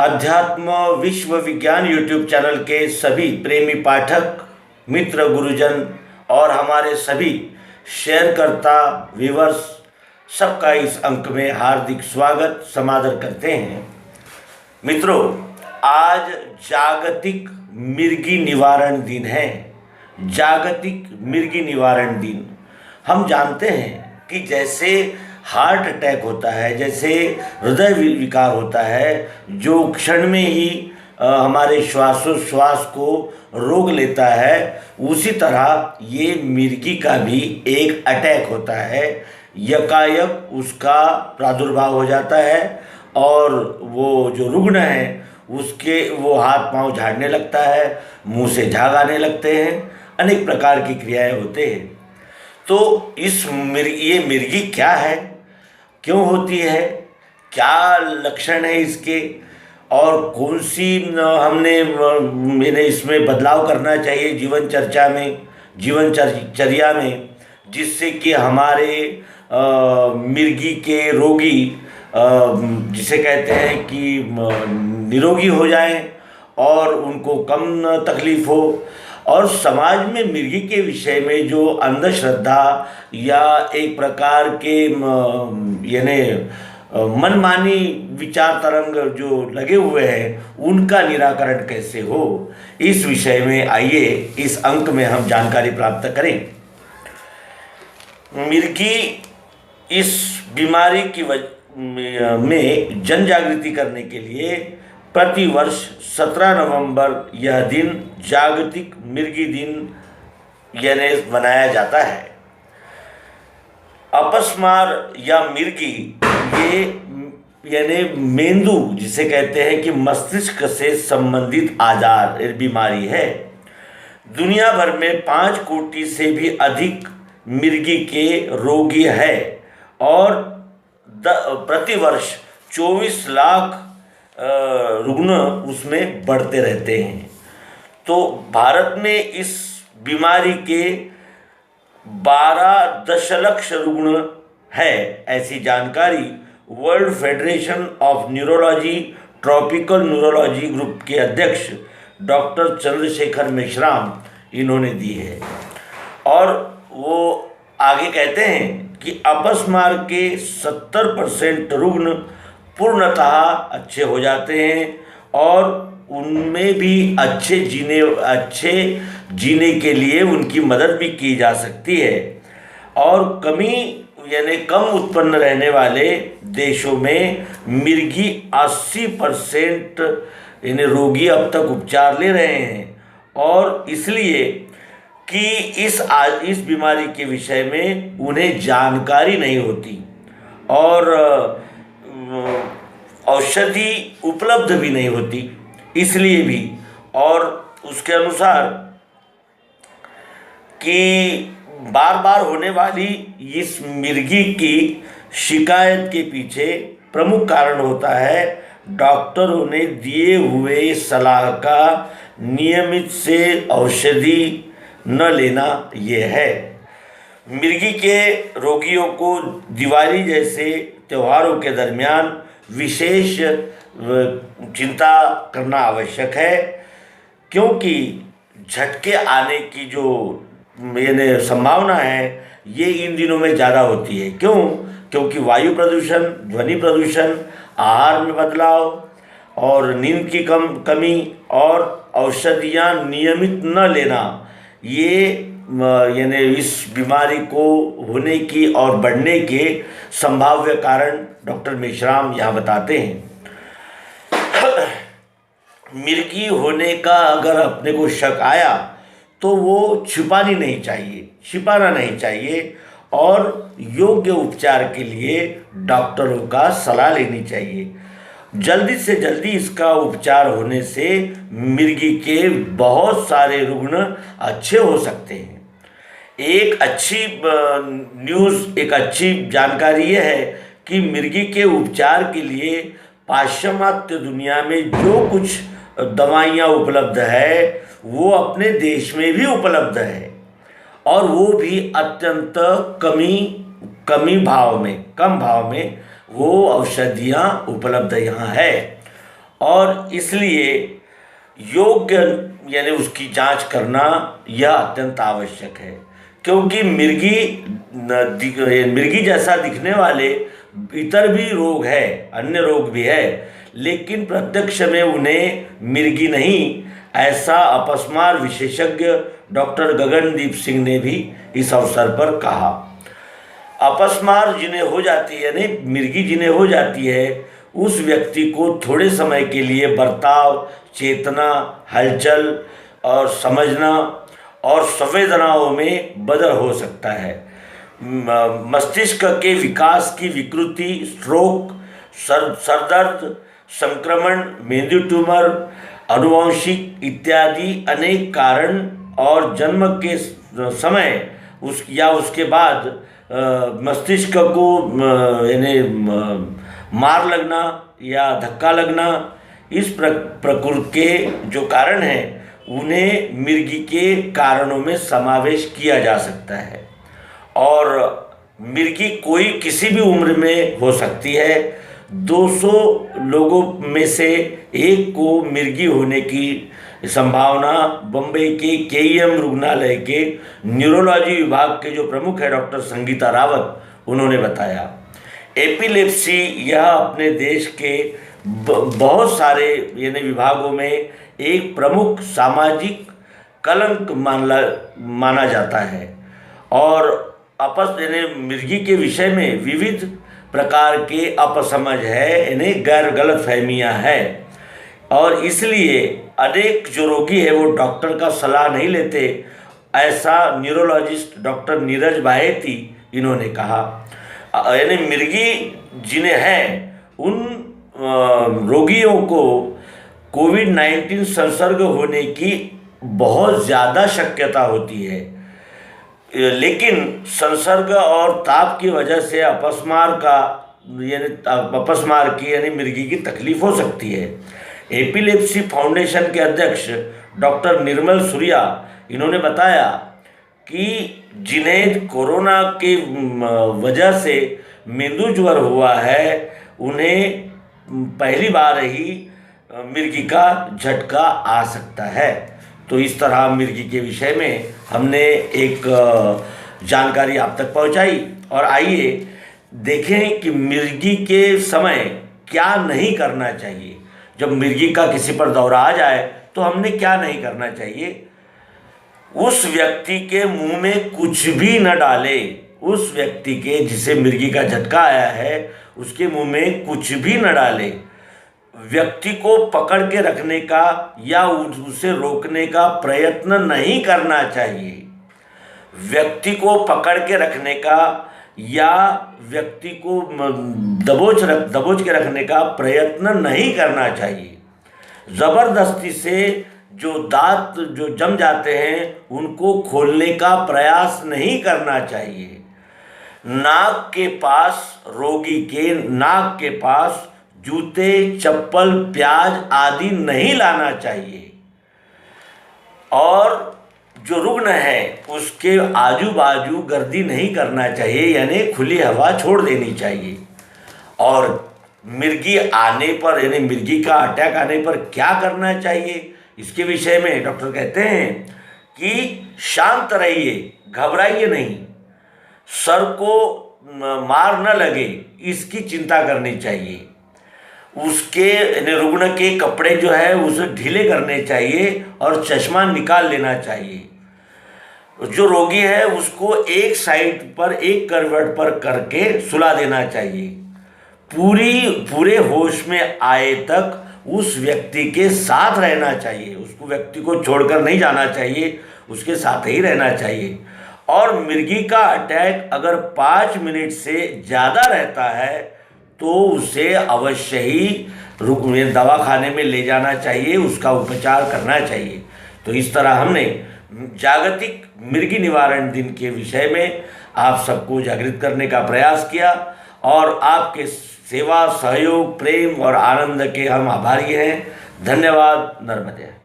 अध्यात्म विश्व विज्ञान यूट्यूब चैनल के सभी प्रेमी पाठक मित्र गुरुजन और हमारे सभी शेयरकर्ता व्यूवर्स सबका इस अंक में हार्दिक स्वागत समादर करते हैं। मित्रों, आज जागतिक मिर्गी निवारण दिन है। जागतिक मिर्गी निवारण दिन। हम जानते हैं कि जैसे हार्ट अटैक होता है, जैसे हृदय विकार होता है, जो क्षण में ही हमारे श्वासोच्छ्वास को रोक लेता है, उसी तरह ये मिर्गी का भी एक अटैक होता है। यकायक उसका प्रादुर्भाव हो जाता है और वो जो रुग्ण है उसके वो हाथ पांव झाड़ने लगता है, मुंह से झाग आने लगते हैं, अनेक प्रकार की क्रियाएं होते हैं। तो ये मिर्गी क्या है, क्यों होती है, क्या लक्षण है इसके और कौन सी मैंने इसमें बदलाव करना चाहिए जीवनचर्या में, जिससे कि हमारे मिर्गी के रोगी जिसे कहते हैं कि निरोगी हो जाएं और उनको कम तकलीफ हो। और समाज में मिर्गी के विषय में जो अंधश्रद्धा या एक प्रकार के यानी मनमानी विचार तरंग जो लगे हुए हैं, उनका निराकरण कैसे हो, इस विषय में आइए इस अंक में हम जानकारी प्राप्त करें। मिर्गी इस बीमारी की में जन जागृति करने के लिए प्रतिवर्ष 17 नवंबर यह दिन जागतिक मिर्गी दिन यानी मनाया जाता है। अपस्मार या मिर्गी ये यानी मेंदू जिसे कहते हैं कि मस्तिष्क से संबंधित आजार बीमारी है। दुनिया भर में 5 कोटि से भी अधिक मिर्गी के रोगी है और प्रतिवर्ष 24 लाख रुग्ण उसमें बढ़ते रहते हैं। तो भारत में इस बीमारी के 12 दशलक्ष रुग्ण है, ऐसी जानकारी world federation of neurology tropical neurology group के अध्यक्ष डॉक्टर चंद्रशेखर मेश्राम इन्होंने दी है। और वो आगे कहते हैं कि अपस्मार के 70% रुग्ण पूर्णतः अच्छे हो जाते हैं और उनमें भी अच्छे जीने के लिए उनकी मदद भी की जा सकती है। और कम उत्पन्न रहने वाले देशों में मिर्गी 80% यानी रोगी अब तक उपचार ले रहे हैं। और इसलिए कि इस बीमारी के विषय में उन्हें जानकारी नहीं होती और औषधि उपलब्ध भी नहीं होती, इसलिए भी। और उसके अनुसार कि बार बार होने वाली इस मिर्गी की शिकायत के पीछे प्रमुख कारण होता है डॉक्टरों ने दिए हुए सलाह का नियमित से औषधि न लेना। ये है मिर्गी के रोगियों को दिवाली जैसे त्योहारों के दरमियान विशेष चिंता करना आवश्यक है, क्योंकि झटके आने की जो संभावना है ये इन दिनों में ज़्यादा होती है। क्योंकि वायु प्रदूषण, ध्वनि प्रदूषण, आहार में बदलाव और नींद की कमी और औषधियाँ नियमित न लेना, ये इस बीमारी को होने की और बढ़ने के संभाव्य कारण डॉक्टर मेश्राम यहाँ बताते हैं। मिर्गी होने का अगर अपने को शक आया तो वो छिपाना नहीं चाहिए और योग्य उपचार के लिए डॉक्टरों का सलाह लेनी चाहिए। जल्दी से जल्दी इसका उपचार होने से मिर्गी के बहुत सारे रुग्ण अच्छे हो सकते हैं। एक अच्छी जानकारी यह है कि मिर्गी के उपचार के लिए पाश्चिमात्य दुनिया में जो कुछ दवाइयाँ उपलब्ध है वो अपने देश में भी उपलब्ध है और वो भी अत्यंत कम भाव में वो औषधियाँ उपलब्ध यहाँ है। और इसलिए योग्य यानी उसकी जांच करना यह अत्यंत आवश्यक है, क्योंकि मिर्गी जैसा दिखने वाले इतर भी रोग है, अन्य रोग भी है, लेकिन प्रत्यक्ष में उन्हें मिर्गी नहीं, ऐसा अपस्मार विशेषज्ञ डॉक्टर गगनदीप सिंह ने भी इस अवसर पर कहा। अपस्मार जिन्हें हो जाती है यानी मिर्गी जिन्हें हो जाती है, उस व्यक्ति को थोड़े समय के लिए बर्ताव, चेतना, हलचल और समझना और संवेदनाओं में बदल हो सकता है। मस्तिष्क के विकास की विकृति, स्ट्रोक, सरदर्द, संक्रमण, मेंदु ट्यूमर, अनुवांशिक इत्यादि अनेक कारण और जन्म के समय उसके बाद मस्तिष्क को यानी मार लगना या धक्का लगना, इस प्रकृति के जो कारण हैं उन्हें मिर्गी के कारणों में समावेश किया जा सकता है। और मिर्गी कोई किसी भी उम्र में हो सकती है। 200 लोगों में से एक को मिर्गी होने की संभावना बम्बई के केईएम रुग्णालय के न्यूरोलॉजी विभाग के जो प्रमुख है डॉक्टर संगीता रावत, उन्होंने बताया। एपिलेप्सी यह अपने देश के बहुत सारे यानी विभागों में एक प्रमुख सामाजिक कलंक माना जाता है और यानी मिर्गी के विषय में विविध प्रकार के अपसमझ है, यानी गलत फहमियाँ हैं और इसलिए अनेक जो रोगी है वो डॉक्टर का सलाह नहीं लेते, ऐसा न्यूरोलॉजिस्ट डॉक्टर नीरज बाहेती इन्होंने कहा। यानी मिर्गी जिन्हें हैं उन रोगियों को कोविड-19 संसर्ग होने की बहुत ज़्यादा शक्यता होती है, लेकिन संसर्ग और ताप की वजह से अपस्मार की यानी मिर्गी की तकलीफ हो सकती है। एपिलेप्सी फाउंडेशन के अध्यक्ष डॉक्टर निर्मल सूर्या इन्होंने बताया कि जिन्हें कोरोना की वजह से मेंदु ज्वर हुआ है, उन्हें पहली बार ही मिर्गी का झटका आ सकता है। तो इस तरह मिर्गी के विषय में हमने एक जानकारी आप तक पहुंचाई और आइए देखें कि मिर्गी के समय क्या नहीं करना चाहिए। जब मिर्गी का किसी पर दौरा आ जाए तो हमने क्या नहीं करना चाहिए। उस व्यक्ति के मुंह में कुछ भी न डाले। उस व्यक्ति के जिसे मिर्गी का झटका आया है उसके मुंह में कुछ भी न डाले। व्यक्ति को पकड़ के रखने का या उसे रोकने का प्रयत्न नहीं करना चाहिए। व्यक्ति को पकड़ के रखने का या व्यक्ति को दबोच के रखने का प्रयत्न नहीं करना चाहिए। ज़बरदस्ती से जो दांत जो जम जाते हैं उनको खोलने का प्रयास नहीं करना चाहिए। नाक के पास, रोगी के नाक के पास जूते, चप्पल, प्याज आदि नहीं लाना चाहिए और जो रुग्ण है उसके आजू बाजू गर्दी नहीं करना चाहिए, यानी खुली हवा छोड़ देनी चाहिए। और मिर्गी आने पर यानी मिर्गी का अटैक आने पर क्या करना चाहिए, इसके विषय में डॉक्टर कहते हैं कि शांत रहिए, घबराइए नहीं, सर को मार न लगे इसकी चिंता करनी चाहिए। उसके रुग्ण के कपड़े जो है उसे ढीले करने चाहिए और चश्मा निकाल लेना चाहिए। जो रोगी है उसको एक साइड पर एक करवट पर करके सुला देना चाहिए। पूरे होश में आए तक उस व्यक्ति के साथ रहना चाहिए, उसको व्यक्ति को छोड़कर नहीं जाना चाहिए, उसके साथ ही रहना चाहिए। और मिर्गी का अटैक अगर 5 मिनट से ज़्यादा रहता है तो उसे अवश्य ही दवाखाने में ले जाना चाहिए, उसका उपचार करना चाहिए। तो इस तरह हमने जागतिक मिर्गी निवारण दिन के विषय में आप सबको जागृत करने का प्रयास किया और आपके सेवा, सहयोग, प्रेम और आनंद के हम आभारी हैं। धन्यवाद। नर्मदे।